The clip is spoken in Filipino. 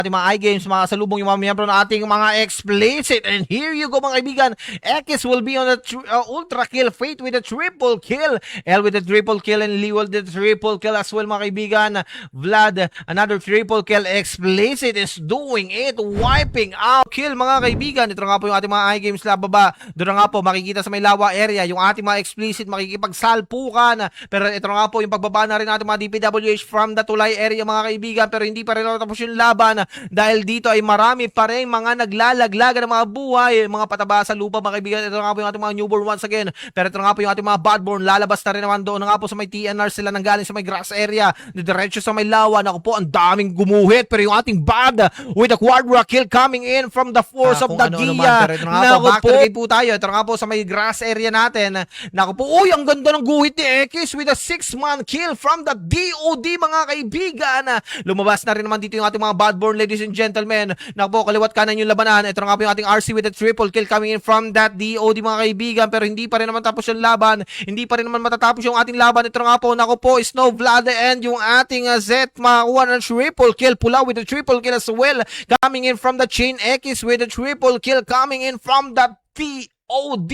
ating mga iGames, mga salubong yung mga miyembro ng ating mga explicit. And here you go mga kaibigan, Ekis will be on the ultra kill, Fate with a triple kill, L with a triple kill, and Lee with the triple kill as well mga kaibigan. Vlad, another triple kill. Explicit is doing it, wiping out kill mga kaibigan. Ito nga po yung ating mga iGames lababa. Doon nga po makikita sa may lawa area yung ating mga explicit makikipagsalpukan. Pero ito nga po yung pagbaba na rin natin mga DPWH from the tulay area mga kaibigan. Pero hindi pa rin tapos yung laban dahil dito ay marami pa rin mga naglalaglagan ng mga buhay, mga pataba sa lupa mga kaibigan. Ito nga po yung ating mga newborn once again. Pero ito nga po yung ating mga badborn, lalabas na rin naman doon nga po sa may TNR sila nanggaling sa may grass area, diretso sa may lawa. Naku po, ang daming gumuhit. Pero yung ating bad with a quadra kill coming in from the force of the Gia. Pero ito nga po, back to the game po tayo. Ito nga po sa may grass area natin. Naku po, uy, ang ganda ng guhit ni Ekis with a 6-man kill from the DOD mga kaibigan. Lumabas na rin naman dito yung ating mga badborn, ladies and gentlemen. Naku po, kaliwat kanan yung labanan. Ito nga po yung ating RC with a triple kill coming in from that DOD mga kaibigan. Pero hindi pa rin naman tapos yung laban. Hindi pa rin naman matatapos yung ating laban. Ito nga po, naku po, Snow Vlad and yung ating Zet makakuha ng triple kill. Pula with a triple kill as well. Coming in from the chain, Ekis with a triple kill coming in from the DOD.